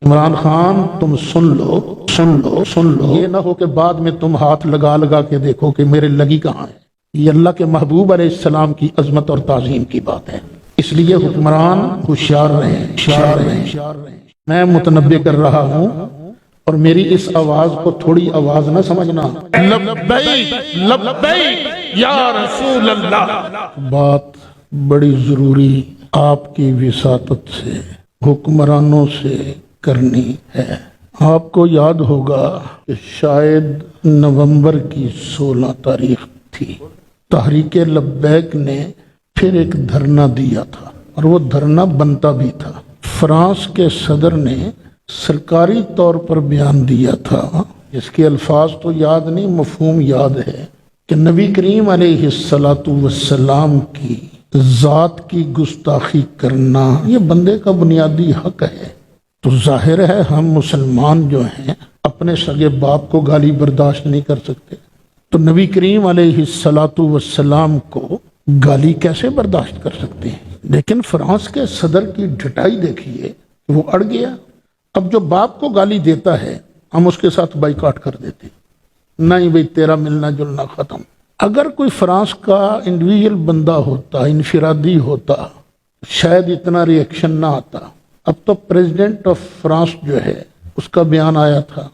عمران خان تم سن لو یہ نہ ہو کہ بعد میں تم ہاتھ لگا لگا کے دیکھو کہ میرے لگی کہاں ہے۔ یہ اللہ کے محبوب علیہ السلام کی عظمت اور تعظیم کی بات ہے، اس لیے حکمران ہوشیار رہیں۔ میں متنبہ کر رہا ہوں اور میری اس آواز کو تھوڑی آواز نہ سمجھنا، لبیک یا رسول اللہ، بات بڑی ضروری آپ کی وساطت سے حکمرانوں سے کرنی ہے۔ آپ کو یاد ہوگا کہ شاید نومبر کی 16 تاریخ تھی، تحریک لبیک نے پھر ایک دھرنا دیا تھا اور وہ دھرنا بنتا بھی تھا۔ فرانس کے صدر نے سرکاری طور پر بیان دیا تھا، اس کے الفاظ تو یاد نہیں، مفہوم یاد ہے، کہ نبی کریم علیہ السلام کی ذات کی گستاخی کرنا یہ بندے کا بنیادی حق ہے۔ تو ظاہر ہے ہم مسلمان جو ہیں اپنے سگے باپ کو گالی برداشت نہیں کر سکتے، تو نبی کریم علیہ السلام کو گالی کیسے برداشت کر سکتے ہیں؟ لیکن فرانس کے صدر کی ڈٹائی دیکھیے، وہ اڑ گیا۔ اب جو باپ کو گالی دیتا ہے ہم اس کے ساتھ بائیکاٹ کر دیتے، نہیں بھئی تیرا ملنا جلنا ختم۔ اگر کوئی فرانس کا انڈیویجول بندہ ہوتا، انفرادی ہوتا، شاید اتنا ری ایکشن نہ آتا۔ اب تو پریزیڈنٹ آف فرانس جو ہے اس کا بیان آیا تھا،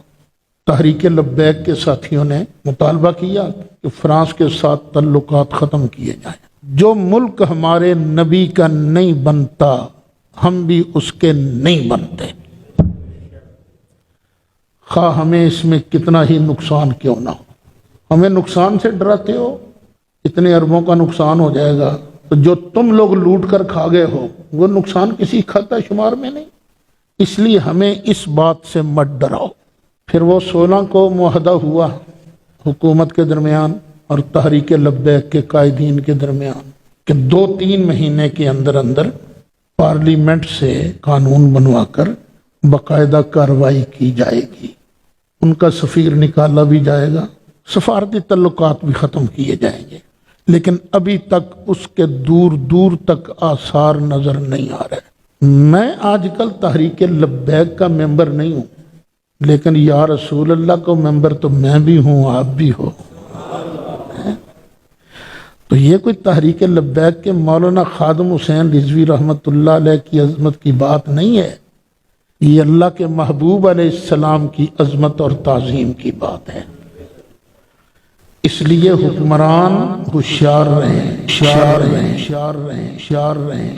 تحریک لبیک کے ساتھیوں نے مطالبہ کیا کہ فرانس کے ساتھ تعلقات ختم کیے جائیں۔ جو ملک ہمارے نبی کا نہیں بنتا ہم بھی اس کے نہیں بنتے، خواہ ہمیں اس میں کتنا ہی نقصان کیوں نہ ہو۔ ہمیں نقصان سے ڈراتے ہو، اتنے اربوں کا نقصان ہو جائے گا، تو جو تم لوگ لوٹ کر کھا گئے ہو وہ نقصان کسی کھاتا شمار میں نہیں، اس لیے ہمیں اس بات سے مت ڈراؤ۔ پھر وہ 16 کو معاہدہ ہوا حکومت کے درمیان اور تحریک لبیک کے قائدین کے درمیان کہ 2-3 مہینے کے اندر اندر پارلیمنٹ سے قانون بنوا کر باقاعدہ کارروائی کی جائے گی، ان کا سفیر نکالا بھی جائے گا، سفارتی تعلقات بھی ختم کیے جائیں گے۔ لیکن ابھی تک اس کے دور دور تک آثار نظر نہیں آ رہے۔ میں آج کل تحریک لبیک کا ممبر نہیں ہوں، لیکن یا رسول اللہ کو ممبر تو میں بھی ہوں، آپ بھی ہو۔ تو یہ کوئی تحریک لبیک کے مولانا خادم حسین رضوی رحمۃ اللہ علیہ کی عظمت کی بات نہیں ہے، یہ اللہ کے محبوب علیہ السلام کی عظمت اور تعظیم کی بات ہے۔ اس لیے حکمران ہوشیار رہیں،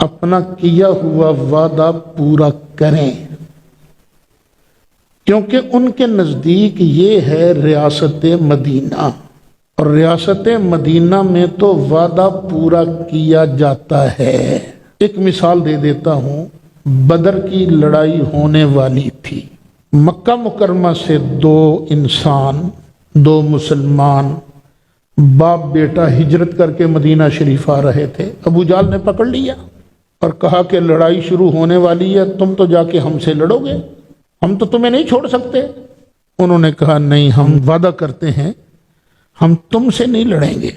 اپنا کیا ہوا وعدہ پورا کریں، کیونکہ ان کے نزدیک یہ ہے ریاست مدینہ، اور ریاست مدینہ میں تو وعدہ پورا کیا جاتا ہے۔ ایک مثال دے دیتا ہوں، بدر کی لڑائی ہونے والی تھی، مکہ مکرمہ سے 2 انسان، 2 مسلمان باپ بیٹا ہجرت کر کے مدینہ شریف آ رہے تھے۔ ابو جہل نے پکڑ لیا اور کہا کہ لڑائی شروع ہونے والی ہے، تم تو جا کے ہم سے لڑو گے، ہم تو تمہیں نہیں چھوڑ سکتے۔ انہوں نے کہا نہیں، ہم وعدہ کرتے ہیں ہم تم سے نہیں لڑیں گے،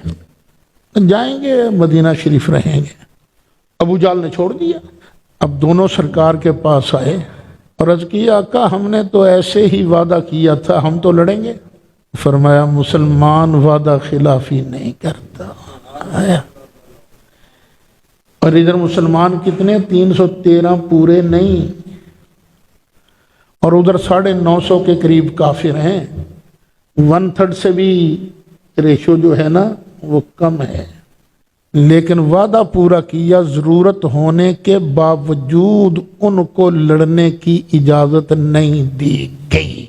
جائیں گے مدینہ شریف رہیں گے۔ ابو جہل نے چھوڑ دیا۔ اب دونوں سرکار کے پاس آئے اور عرض کیا آقا ہم نے تو ایسے ہی وعدہ کیا تھا، ہم تو لڑیں گے۔ فرمایا مسلمان وعدہ خلافی نہیں کرتا۔ اور ادھر مسلمان کتنے؟ 313 پورے نہیں، اور ادھر 950 کے قریب کافر ہیں، 1/3 سے بھی ریشو جو ہے نا وہ کم ہے، لیکن وعدہ پورا کیا، ضرورت ہونے کے باوجود ان کو لڑنے کی اجازت نہیں دی گئی۔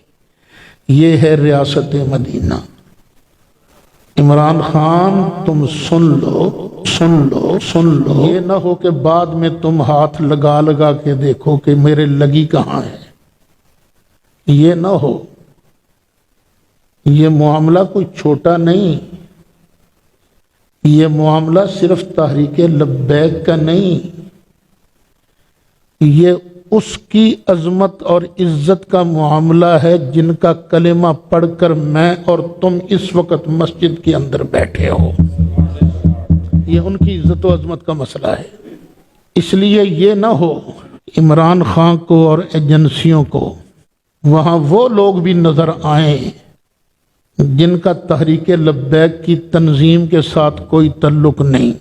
یہ ہے ریاست مدینہ۔ عمران خان تم سن لو، یہ نہ ہو کہ بعد میں تم ہاتھ لگا لگا کے دیکھو کہ میرے لگی کہاں ہے، یہ نہ ہو۔ یہ معاملہ کوئی چھوٹا نہیں، یہ معاملہ صرف تحریک لبیک کا نہیں، یہ اس کی عظمت اور عزت کا معاملہ ہے جن کا کلمہ پڑھ کر میں اور تم اس وقت مسجد کے اندر بیٹھے ہو۔ یہ ان کی عزت و عظمت کا مسئلہ ہے۔ اس لیے یہ نہ ہو عمران خان کو اور ایجنسیوں کو وہاں وہ لوگ بھی نظر آئیں جن کا تحریک لبیک کی تنظیم کے ساتھ کوئی تعلق نہیں،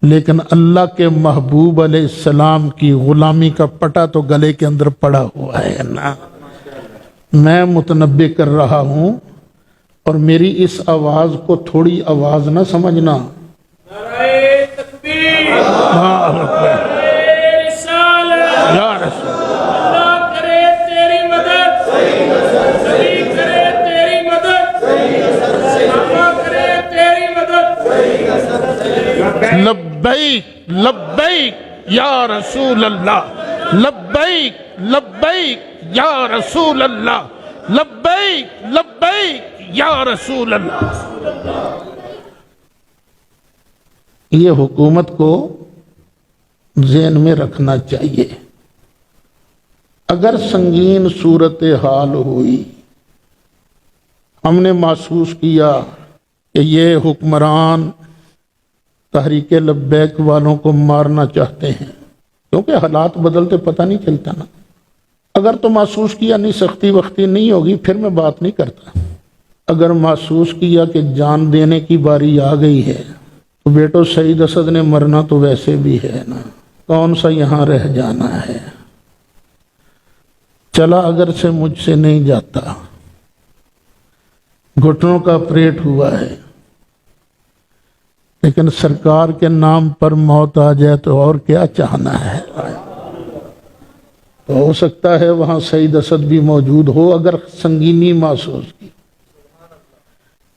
لیکن اللہ کے محبوب علیہ السلام کی غلامی کا پٹا تو گلے کے اندر پڑا ہوا ہے نا۔ میں متنبع کر رہا ہوں، اور میری اس آواز کو تھوڑی آواز نہ سمجھنا۔ نعرہ تکبیر، یا رسول اللہ کرے تیری مدد، علی کرے تیری مدد، صحابہ کرے تیری مدد۔ لبیک لبیک یا رسول اللہ، لبیک لبیک یا رسول اللہ، لبیک لبیک یا رسول اللہ۔ یہ حکومت کو ذہن میں رکھنا چاہیے۔ اگر سنگین صورتحال ہوئی، ہم نے محسوس کیا کہ یہ حکمران تحریک لبیک والوں کو مارنا چاہتے ہیں، کیونکہ حالات بدلتے پتہ نہیں چلتا نا۔ اگر تو محسوس کیا نہیں سختی وقتی نہیں ہوگی پھر میں بات نہیں کرتا۔ اگر محسوس کیا کہ جان دینے کی باری آ گئی ہے تو بیٹو سعید اسد نے مرنا تو ویسے بھی ہے نا، کون سا یہاں رہ جانا ہے۔ چلا اگر سے مجھ سے نہیں جاتا، گھٹنوں کا آپریٹ ہوا ہے، لیکن سرکار کے نام پر موت آ جائے تو اور کیا چاہنا ہے۔ تو ہو سکتا ہے وہاں سعید اسد بھی موجود ہو اگر سنگینی محسوس کی۔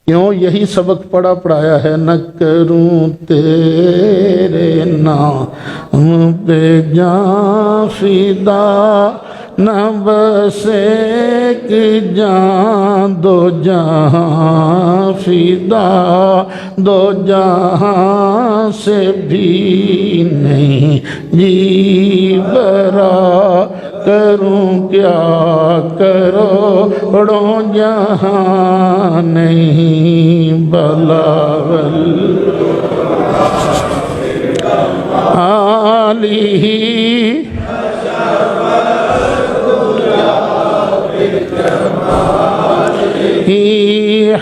کیوں؟ یہی سبق پڑھایا ہے، نہ کروں تیرے نام پہ جان فدا، نہ بس ایک جان دو جہاں فدا، دو جہاں سے بھی نہیں جی برا، کروں کیا کروڑوں جہاں نہیں بلاول علی ہی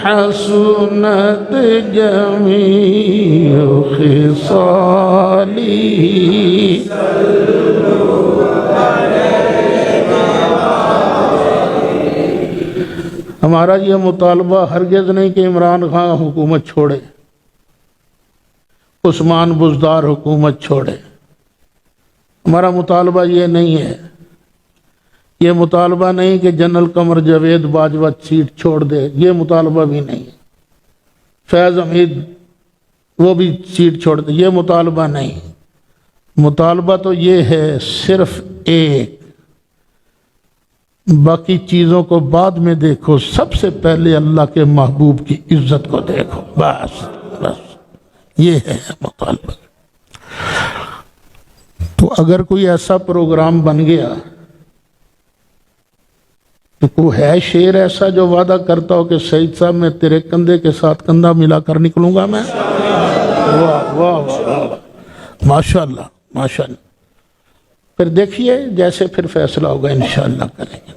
حسنت جمیع خصالی۔ ہمارا یہ مطالبہ ہرگز نہیں کہ عمران خان حکومت چھوڑے، عثمان بزدار حکومت چھوڑے۔ ہمارا مطالبہ یہ نہیں ہے، یہ مطالبہ نہیں کہ جنرل قمر جاوید باجوہ سیٹ چھوڑ دے، یہ مطالبہ بھی نہیں ہے۔ فیض حمید وہ بھی سیٹ چھوڑ دے، یہ مطالبہ نہیں۔ مطالبہ تو یہ ہے صرف ایک، باقی چیزوں کو بعد میں دیکھو، سب سے پہلے اللہ کے محبوب کی عزت کو دیکھو، بس بس یہ ہے مطالبہ۔ تو اگر کوئی ایسا پروگرام بن گیا تو کوئی ہے شیر ایسا جو وعدہ کرتا ہو کہ سعید صاحب میں تیرے کندھے کے ساتھ کندھا ملا کر نکلوں گا میں؟ واہ واہ واہ، ماشاءاللہ ماشاءاللہ۔ پھر دیکھیے جیسے پھر فیصلہ ہوگا انشاءاللہ کریں گے۔